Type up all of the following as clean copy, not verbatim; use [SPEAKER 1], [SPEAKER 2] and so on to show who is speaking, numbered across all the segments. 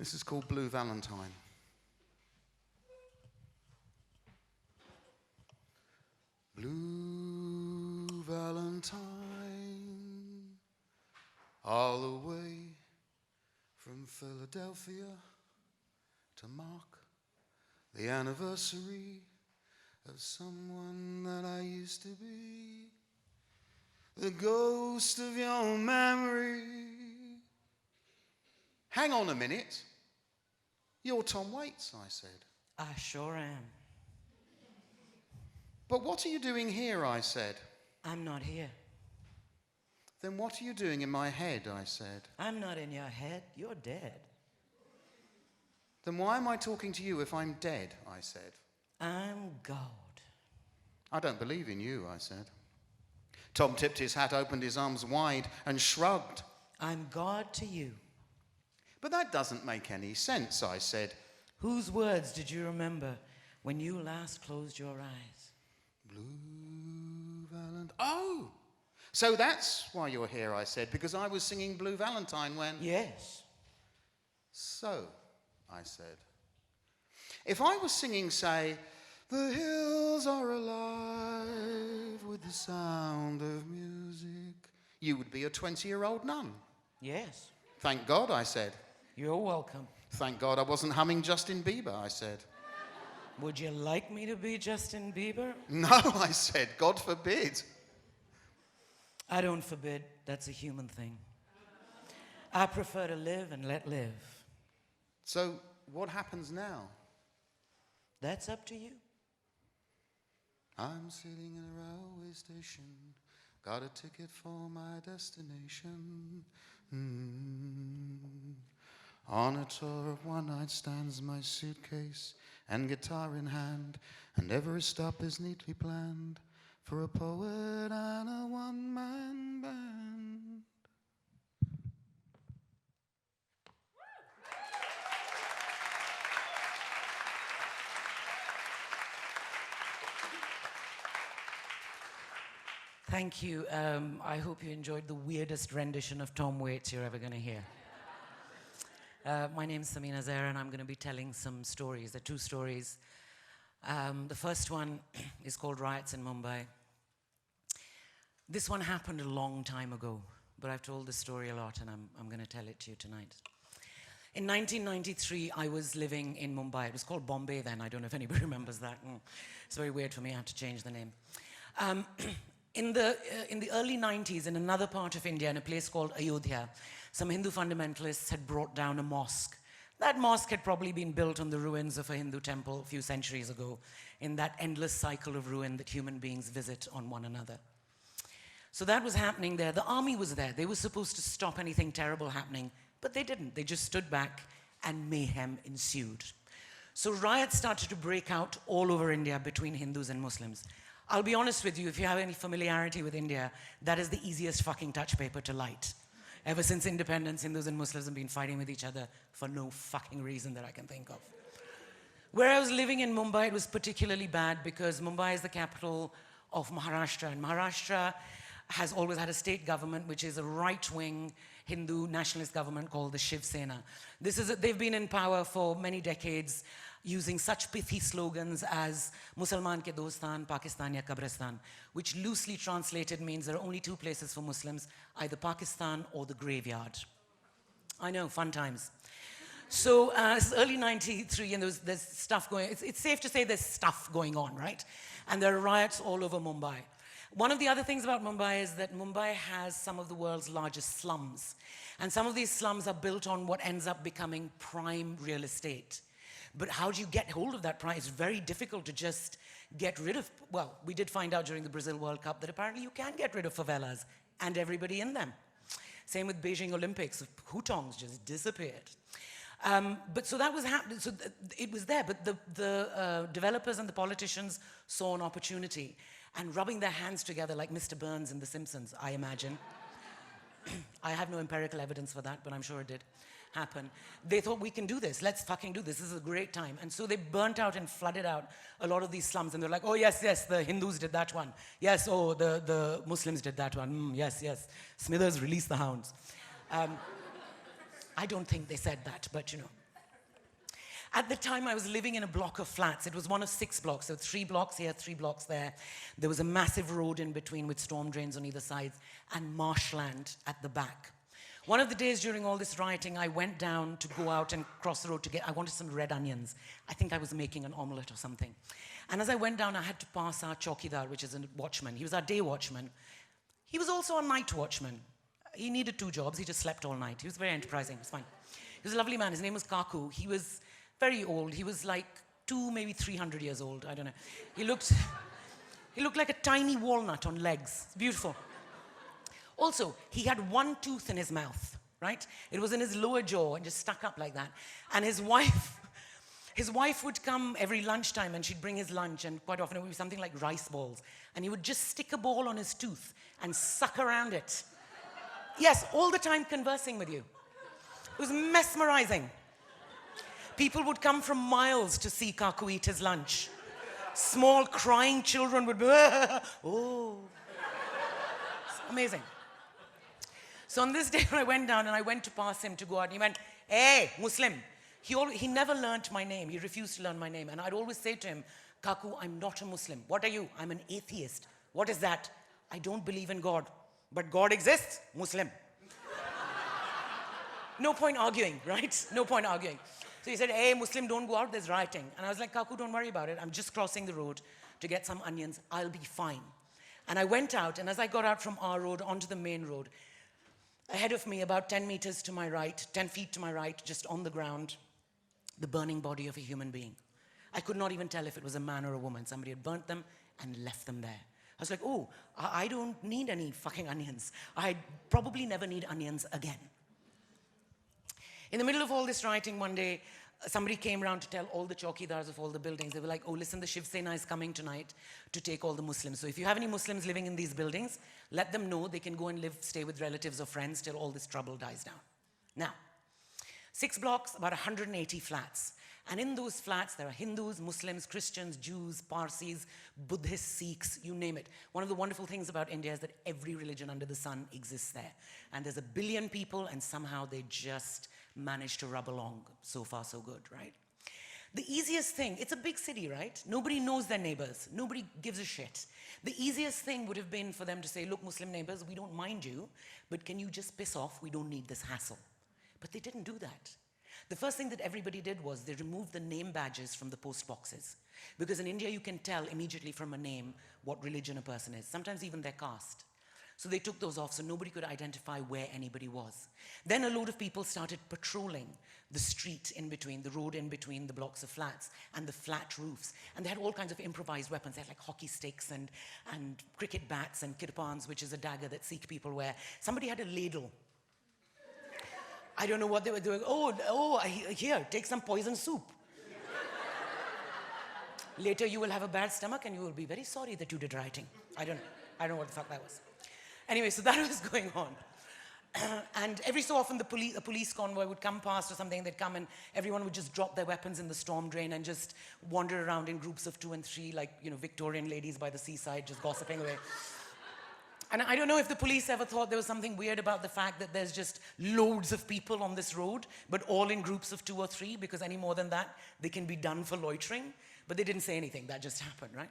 [SPEAKER 1] This is called Blue Valentine. Blue Valentine, all the way from Philadelphia to mark the anniversary of someone that I used to be. The ghost of your memory. Hang on a minute. You're Tom Waits, I said.
[SPEAKER 2] I sure am.
[SPEAKER 1] But what are you doing here, I said.
[SPEAKER 2] I'm not here.
[SPEAKER 1] Then what are you doing in my head, I said.
[SPEAKER 2] I'm not in your head. You're dead.
[SPEAKER 1] Then why am I talking to you if I'm dead, I said.
[SPEAKER 2] I'm God.
[SPEAKER 1] I don't believe in you, I said. Tom tipped his hat, opened his arms wide, and shrugged.
[SPEAKER 2] I'm God to you.
[SPEAKER 1] But that doesn't make any sense, I said.
[SPEAKER 2] Whose words did you remember when you last closed your eyes?
[SPEAKER 1] Blue Valentine. Oh! So that's why you're here, I said, because I was singing Blue Valentine when...
[SPEAKER 2] Yes.
[SPEAKER 1] So, I said, if I was singing, say, the hills are alive with the sound of music, you would be a 20-year-old nun.
[SPEAKER 2] Yes.
[SPEAKER 1] Thank God, I said.
[SPEAKER 2] You're welcome.
[SPEAKER 1] Thank God I wasn't humming Justin Bieber, I said.
[SPEAKER 2] Would you like me to be Justin Bieber?
[SPEAKER 1] No, I said, God forbid.
[SPEAKER 2] I don't forbid. That's a human thing. I prefer to live and let live.
[SPEAKER 1] So, what happens now?
[SPEAKER 2] That's up to you.
[SPEAKER 1] I'm sitting in a railway station, got a ticket for my destination. On a tour of one-night stands, my suitcase and guitar in hand, and every stop is neatly planned for a poet and a one-man band.
[SPEAKER 2] Thank you. I hope you enjoyed the weirdest rendition of Tom Waits you're ever going to hear. My name's Sameena Zehra, and I'm going to be telling some stories. There are two stories. The first one is called Riots in Mumbai. This one happened a long time ago, but I've told this story a lot, and I'm going to tell it to you tonight. In 1993, I was living in Mumbai. It was called Bombay then. I don't know if anybody remembers that. It's very weird for me. I had to change the name. In the early 90s, in another part of India, in a place called Ayodhya, some Hindu fundamentalists had brought down a mosque. That mosque had probably been built on the ruins of a Hindu temple a few centuries ago, in that endless cycle of ruin that human beings visit on one another. So that was happening there. The army was there. They were supposed to stop anything terrible happening, but they didn't. They just stood back, and mayhem ensued. So riots started to break out all over India between Hindus and Muslims. I'll be honest with you, if you have any familiarity with India, that is the easiest fucking touch paper to light. Ever since independence, Hindus and Muslims have been fighting with each other for no fucking reason that I can think of. Where I was living in Mumbai, it was particularly bad because Mumbai is the capital of Maharashtra, and Maharashtra has always had a state government which is a right-wing Hindu nationalist government called the Shiv Sena. They've been in power for many decades, using such pithy slogans as Musalman ke dostan, Pakistan ya Kabristan, which loosely translated means there are only two places for Muslims, either Pakistan or the graveyard. I know, fun times. So this is early 93, and there's stuff going, it's safe to say there's stuff going on, right? And there are riots all over Mumbai. One of the other things about Mumbai is that Mumbai has some of the world's largest slums. And some of these slums are built on what ends up becoming prime real estate. But how do you get hold of that prime? It's very difficult to just get rid of, well, we did find out during the Brazil World Cup that apparently you can get rid of favelas and everybody in them. Same with Beijing Olympics, hutongs just disappeared. But so that was happening, so it was there, but the developers and the politicians saw an opportunity, and rubbing their hands together like Mr. Burns in The Simpsons, I imagine. I have no empirical evidence for that, but I'm sure it did happen. They thought, we can do this, let's fucking do this, this is a great time. And so they burnt out and flooded out a lot of these slums, and they're like, oh yes, yes, the Hindus did that one. Yes, oh, the Muslims did that one. Yes, yes, Smithers released the hounds. I don't think they said that, but you know. At the time, I was living in a block of flats. It was one of 6 blocks. So 3 blocks here, 3 blocks there. There was a massive road in between with storm drains on either side and marshland at the back. One of the days during all this rioting, I went down to go out and cross the road to I wanted some red onions. I think I was making an omelette or something. And as I went down, I had to pass our chowkidar, which is a watchman. He was our day watchman. He was also a night watchman. He needed 2 jobs. He just slept all night. He was very enterprising. It was fine. He was a lovely man. His name was Kaku. He was very old. He was like 200, maybe 300 years old. I don't know. He looked like a tiny walnut on legs. Beautiful. Also, he had 1 tooth in his mouth, right? It was in his lower jaw and just stuck up like that. And his wife would come every lunchtime and she'd bring his lunch, and quite often it would be something like rice balls. And he would just stick a ball on his tooth and suck around it. Yes, all the time conversing with you. It was mesmerizing. People would come from miles to see Kaku eat his lunch. Small crying children would be, oh. It's amazing. So on this day when I went down and I went to pass him to go out, and he went, hey, Muslim. He never learnt my name. He refused to learn my name. And I'd always say to him, Kaku, I'm not a Muslim. What are you? I'm an atheist. What is that? I don't believe in God. But God exists? Muslim. No point arguing, right? No point arguing. So he said, hey, Muslim, don't go out, there's rioting. And I was like, Kaku, don't worry about it. I'm just crossing the road to get some onions. I'll be fine. And I went out, and as I got out from our road onto the main road, ahead of me, about 10 meters to my right, 10 feet to my right, just on the ground, the burning body of a human being. I could not even tell if it was a man or a woman. Somebody had burnt them and left them there. I was like, oh, I don't need any fucking onions. I probably never need onions again. In the middle of all this rioting one day, somebody came around to tell all the chowkidars of all the buildings. They were like, oh, listen, the Shiv Sena is coming tonight to take all the Muslims. So if you have any Muslims living in these buildings, let them know they can go and stay with relatives or friends till all this trouble dies down. Now, 6 blocks, about 180 flats. And in those flats, there are Hindus, Muslims, Christians, Jews, Parsis, Buddhists, Sikhs, you name it. One of the wonderful things about India is that every religion under the sun exists there. And there's 1 billion people, and somehow they just manage to rub along. So far, so good, right? The easiest thing, it's a big city, right? Nobody knows their neighbors. Nobody gives a shit. The easiest thing would have been for them to say, look, Muslim neighbors, we don't mind you, but can you just piss off? We don't need this hassle. But they didn't do that. The first thing that everybody did was they removed the name badges from the post boxes. Because in India, you can tell immediately from a name what religion a person is, sometimes even their caste. So they took those off so nobody could identify where anybody was. Then a load of people started patrolling the street in between, the road in between the blocks of flats and the flat roofs. And they had all kinds of improvised weapons. They had like hockey sticks and cricket bats and kirpans, which is a dagger that Sikh people wear. Somebody had a ladle. I don't know what they were doing. Here, take some poison soup. Later you will have a bad stomach and you will be very sorry that you did writing. I don't know what the fuck that was. Anyway, so that was going on. And every so often a police convoy would come past or something, they'd come and everyone would just drop their weapons in the storm drain and just wander around in groups of 2 and 3, like, Victorian ladies by the seaside, just gossiping away. And I don't know if the police ever thought there was something weird about the fact that there's just loads of people on this road, but all in groups of 2 or 3, because any more than that, they can be done for loitering. But they didn't say anything. That just happened, right?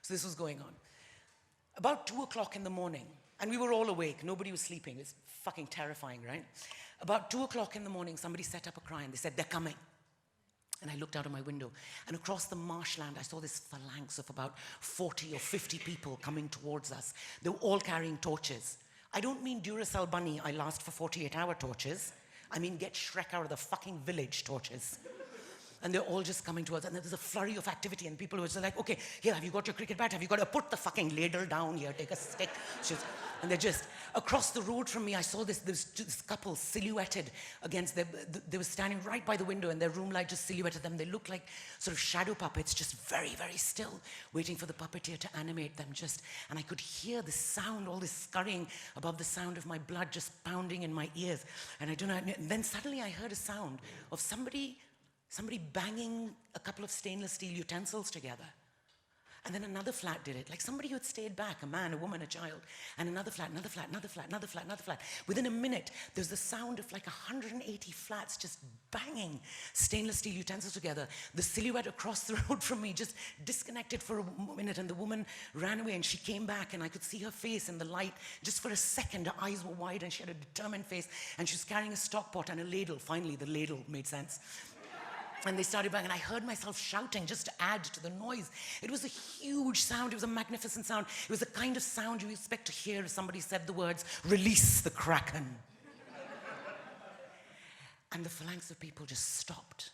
[SPEAKER 2] So this was going on. About 2 o'clock in the morning, and we were all awake. Nobody was sleeping. It's fucking terrifying, right? About 2 o'clock in the morning, somebody set up a cry, and they said, they're coming. And I looked out of my window, and across the marshland, I saw this phalanx of about 40 or 50 people coming towards us. They were all carrying torches. I don't mean Duracell Bunny, I last for 48-hour torches. I mean get Shrek out of the fucking village torches. And they're all just coming towards us, and there's a flurry of activity, and people were just like, okay, here, have you got your cricket bat? Have you got to put the fucking ladle down here, take a stick. And they're just, across the road from me, I saw this couple silhouetted against they were standing right by the window, and their room light just silhouetted them. They looked like sort of shadow puppets, just very, very still, waiting for the puppeteer to animate them and I could hear the sound, all this scurrying above the sound of my blood just pounding in my ears. And I don't know, and then suddenly I heard a sound of somebody banging a couple of stainless steel utensils together. And then another flat did it, like somebody who had stayed back, a man, a woman, a child, and another flat, another flat, another flat, another flat, another flat. Within a minute, there's the sound of like 180 flats just banging stainless steel utensils together. The silhouette across the road from me just disconnected for a minute, and the woman ran away, and she came back, and I could see her face in the light. Just for a second, her eyes were wide, and she had a determined face, and she was carrying a stock pot and a ladle. Finally, the ladle made sense. And they started banging, and I heard myself shouting just to add to the noise. It was a huge sound. It was a magnificent sound. It was the kind of sound you expect to hear if somebody said the words, "Release the Kraken." And the phalanx of people just stopped.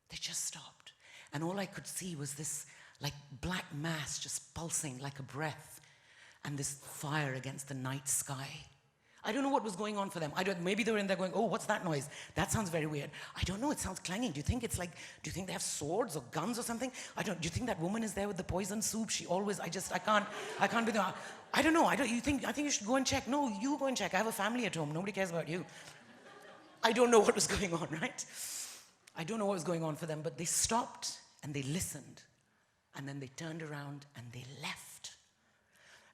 [SPEAKER 2] They just stopped. And all I could see was this like black mass just pulsing like a breath, and this fire against the night sky. I don't know what was going on for them. Maybe they were in there going, "Oh, what's that noise? That sounds very weird." I don't know, it sounds clanging. Do you think they have swords or guns or something? Do you think that woman is there with the poison soup? I can't be there. I don't know. I think you should go and check. No, you go and check. I have a family at home. Nobody cares about you. I don't know what was going on, right? I don't know what was going on for them, but they stopped and they listened. And then they turned around and they left.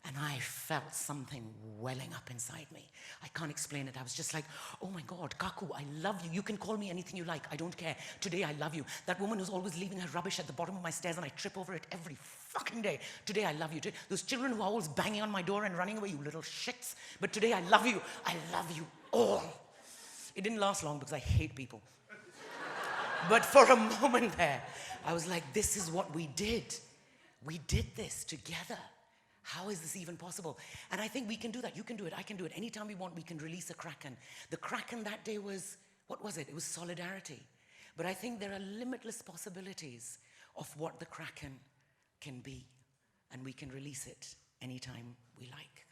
[SPEAKER 2] And I felt something welling up inside me. I can't explain it. I was just like, "Oh my God, Kaku, I love you. You can call me anything you like. I don't care. Today I love you. That woman who's always leaving her rubbish at the bottom of my stairs and I trip over it every fucking day. Today I love you. Those children who are always banging on my door and running away, you little shits. But today I love you. I love you all." It didn't last long because I hate people. But for a moment there, I was like, this is what we did. We did this together. How is this even possible? And I think we can do that. You can do it. I can do it. Anytime we want, we can release a Kraken. The Kraken that day was, what was it? It was solidarity. But I think there are limitless possibilities of what the Kraken can be. And we can release it anytime we like.